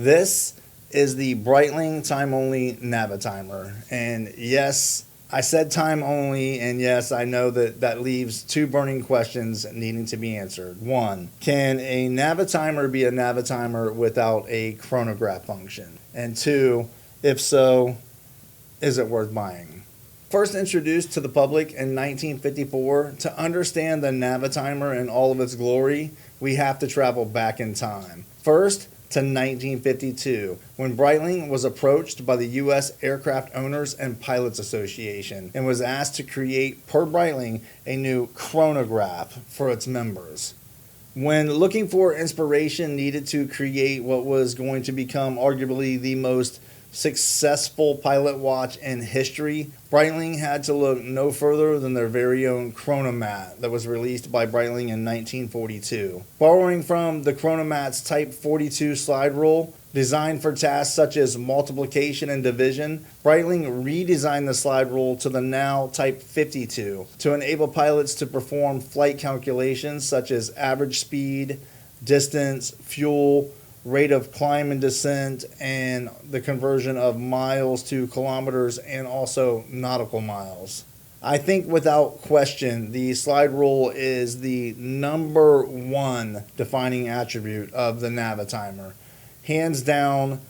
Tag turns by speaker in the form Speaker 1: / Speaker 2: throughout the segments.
Speaker 1: This is the Breitling Time Only Navitimer. And yes, I said time only, and yes, I know that leaves two burning questions needing to be answered. One, can a Navitimer be a Navitimer without a chronograph function? And two, if so, is it worth buying? First introduced to the public in 1954, to understand the Navitimer in all of its glory, we have to travel back in time. First, to 1952, when Breitling was approached by the U.S. Aircraft Owners and Pilots Association and was asked to create, per Breitling, a new chronograph for its members. When looking for inspiration needed to create what was going to become arguably the most successful pilot watch in history, Breitling had to look no further than their very own Chronomat that was released by Breitling in 1942. Borrowing from the Chronomat's Type 42 slide rule, designed for tasks such as multiplication and division, Breitling redesigned the slide rule to the now Type 52 to enable pilots to perform flight calculations such as average speed, distance, fuel, rate of climb and descent, and the conversion of miles to kilometers and also nautical miles. I think without question, the slide rule is the number one defining attribute of the Navitimer. Hands down,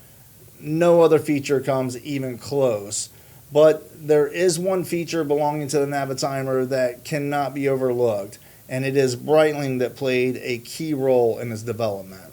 Speaker 1: no other feature comes even close. But there is one feature belonging to the Navitimer that cannot be overlooked, and it is Breitling that played a key role in its development.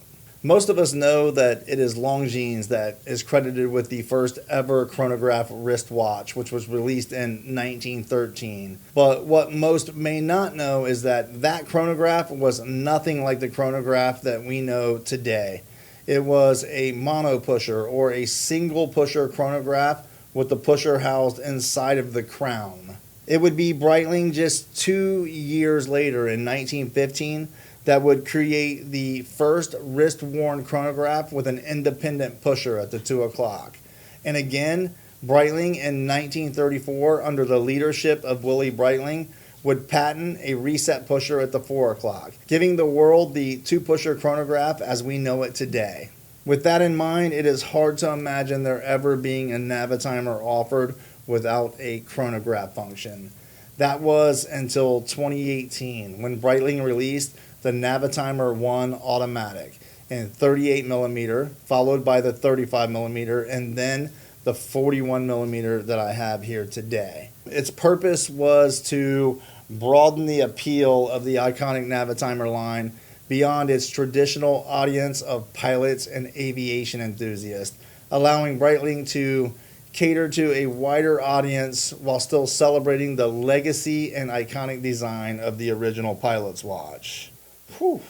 Speaker 1: Most of us know that it is Longines that is credited with the first ever chronograph wristwatch, which was released in 1913. But what most may not know is that that chronograph was nothing like the chronograph that we know today. It was a mono pusher or a single pusher chronograph with the pusher housed inside of the crown. It would be Breitling just 2 years later in 1915 that would create the first wrist-worn chronograph with an independent pusher at the 2 o'clock. And again, Breitling in 1934, under the leadership of Willie Breitling, would patent a reset pusher at the 4 o'clock, giving the world the two-pusher chronograph as we know it today. With that in mind, it is hard to imagine there ever being a Navitimer offered without a chronograph function. That was until 2018, when Breitling released the Navitimer 1 Automatic in 38mm, followed by the 35mm, and then the 41mm that I have here today. Its purpose was to broaden the appeal of the iconic Navitimer line beyond its traditional audience of pilots and aviation enthusiasts, allowing Breitling to cater to a wider audience while still celebrating the legacy and iconic design of the original pilot's watch. Whew.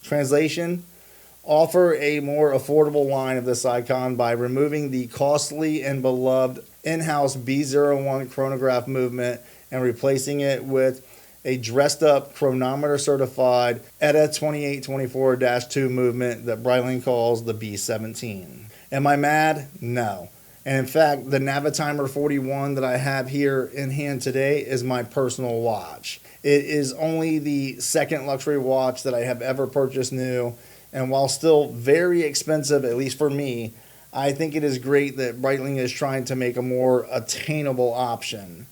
Speaker 1: Translation: offer a more affordable line of this icon by removing the costly and beloved in-house B01 chronograph movement and replacing it with a dressed-up chronometer-certified ETA 2824-2 movement that Breitling calls the B17. Am I mad? No. And in fact, the Navitimer 41 that I have here in hand today is my personal watch. It is only the second luxury watch that I have ever purchased new, and while still very expensive, at least for me, I think it is great that Breitling is trying to make a more attainable option.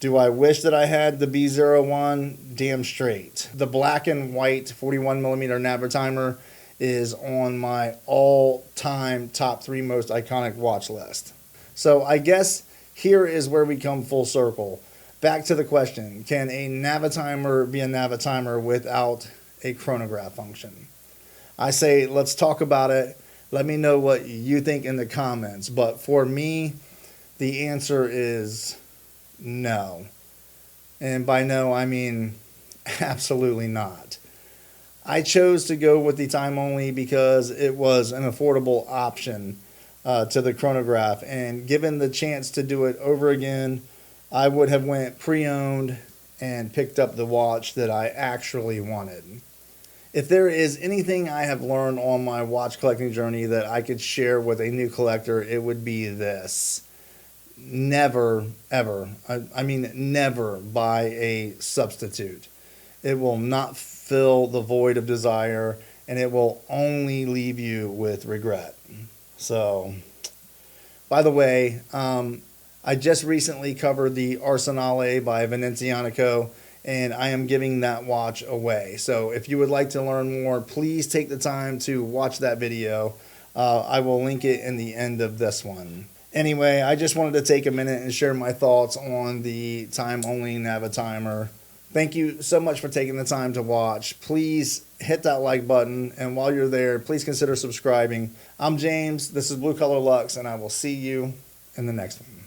Speaker 1: Do I wish that I had the B01? Damn straight. The black and white 41mm Navitimer is on my all-time top 3 most iconic watch list. So I guess here is where we come full circle. Back to the question, can a Navitimer be a Navitimer without a chronograph function? I say let's talk about it. Let me know what you think in the comments. But for me, the answer is no. And by no, I mean absolutely not. I chose to go with the time only because it was an affordable option to the chronograph. And given the chance to do it over again, I would have went pre-owned and picked up the watch that I actually wanted. If there is anything I have learned on my watch collecting journey that I could share with a new collector, it would be this. Never, ever, I mean never buy a substitute. It will not fill the void of desire, and it will only leave you with regret. So, by the way, I just recently covered the Arsenale by Venezianico, and I am giving that watch away. So if you would like to learn more, please take the time to watch that video. I will link it in the end of this one. Anyway, I just wanted to take a minute and share my thoughts on the Time Only Navitimer. Thank you so much for taking the time to watch. Please hit that like button, and while you're there, please consider subscribing. I'm James, this is Blue Collar Lux, and I will see you in the next one.